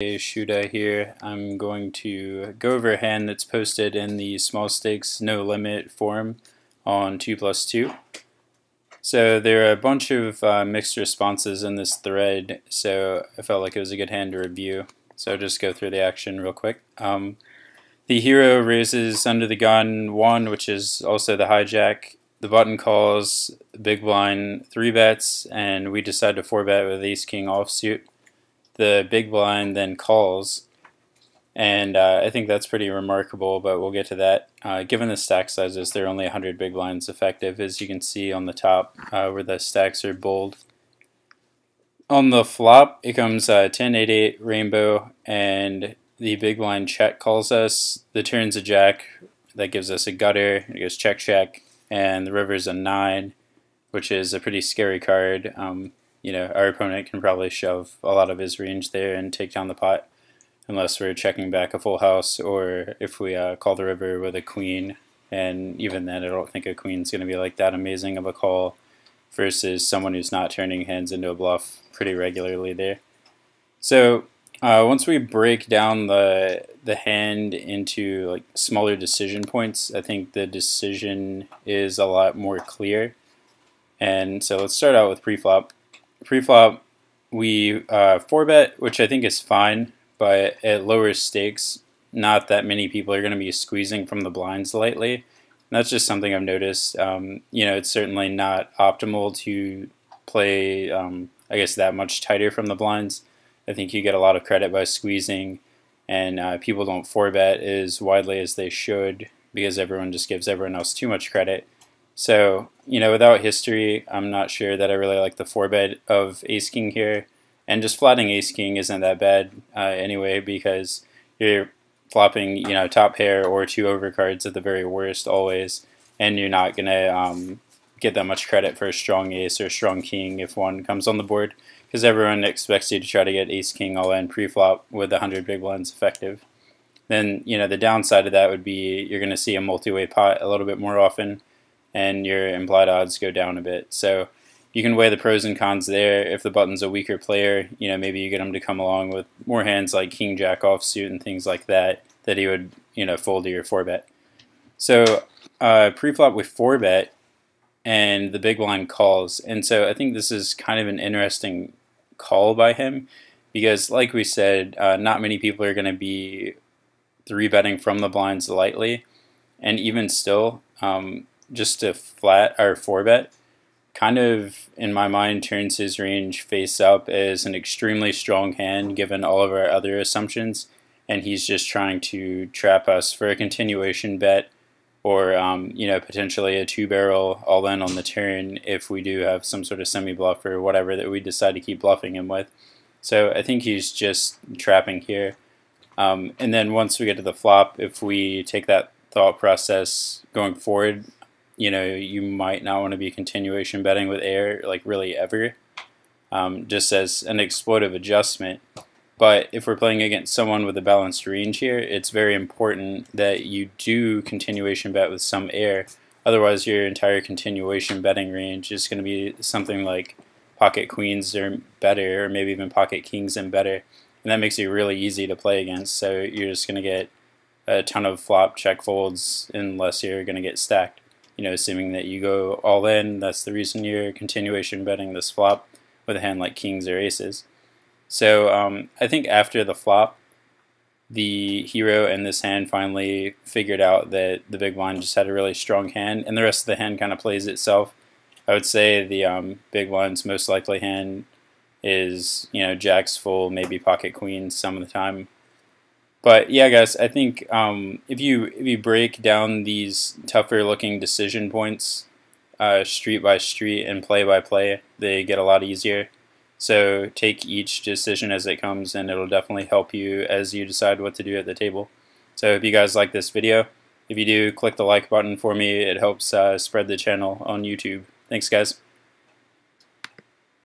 Shuda here. I'm going to go over a hand that's posted in the small stakes no limit forum on 2+2. So there are a bunch of mixed responses in this thread, so I felt like it was a good hand to review. So I'll just go through the action real quick. The hero raises under the gun 1, which is also the hijack. The button calls, the big blind 3 bets, and we decide to 4-bet with ace king offsuit. The big blind then calls, and I think that's pretty remarkable, but we'll get to that. Given the stack sizes, there are only 100 big blinds effective, as you can see on the top where the stacks are bold. On the flop, it comes 10-8-8 rainbow, and the big blind check calls us. The turn's a jack, that gives us a gutter, it goes check check, and the river's a 9, which is a pretty scary card. You know, our opponent can probably shove a lot of his range there and take down the pot, unless we're checking back a full house, or if we call the river with a queen. And even then, I don't think a queen's going to be like that amazing of a call versus someone who's not turning hands into a bluff pretty regularly there. So once we break down the hand into like smaller decision points, I think the decision is a lot more clear. And so let's start out with preflop. Preflop, we 4-bet, which I think is fine, but at lower stakes, not that many people are going to be squeezing from the blinds lightly. And that's just something I've noticed. You know, it's certainly not optimal to play, I guess, that much tighter from the blinds. I think you get a lot of credit by squeezing, and people don't 4-bet as widely as they should because everyone just gives everyone else too much credit. So, you know, without history, I'm not sure that I really like the 4-bet of ace-king here. And just flatting ace-king isn't that bad anyway, because you're flopping, you know, top pair or 2 overcards at the very worst always, and you're not going to get that much credit for a strong ace or a strong king if one comes on the board, because everyone expects you to try to get ace-king all in pre-flop with 100 big blinds effective. Then, you know, the downside of that would be you're going to see a multi-way pot a little bit more often, and your implied odds go down a bit. So you can weigh the pros and cons there. If the button's a weaker player, you know, maybe you get him to come along with more hands like king jack offsuit and things like that he would, you know, fold to your 4-bet. So pre-flop with 4-bet, and the big blind calls. And so I think this is kind of an interesting call by him, because like we said, not many people are going to be 3-betting from the blinds lightly, and even still, just to flat or 4-bet kind of, in my mind, turns his range face up as an extremely strong hand given all of our other assumptions, and he's just trying to trap us for a continuation bet, or you know, potentially a 2-barrel all in on the turn if we do have some sort of semi-bluff or whatever that we decide to keep bluffing him with. So I think he's just trapping here. And then once we get to the flop, if we take that thought process going forward, you know, you might not want to be continuation betting with air, like really ever, just as an exploitive adjustment. But if we're playing against someone with a balanced range here, it's very important that you do continuation bet with some air. Otherwise, your entire continuation betting range is going to be something like pocket queens or better, or maybe even pocket kings and better. And that makes it really easy to play against. So you're just going to get a ton of flop check folds unless you're going to get stacked. You know, assuming that you go all in, that's the reason you're continuation betting this flop with a hand like kings or aces. So I think after the flop, the hero in this hand finally figured out that the big blind just had a really strong hand, and the rest of the hand kind of plays itself. I would say the big blind's most likely hand is, you know, jacks full, maybe pocket queens some of the time. But yeah, guys, I think if you break down these tougher looking decision points street by street and play by play, they get a lot easier. So take each decision as it comes, and it'll definitely help you as you decide what to do at the table. So if you guys like this video, if you do, click the like button for me. It helps spread the channel on YouTube. Thanks, guys.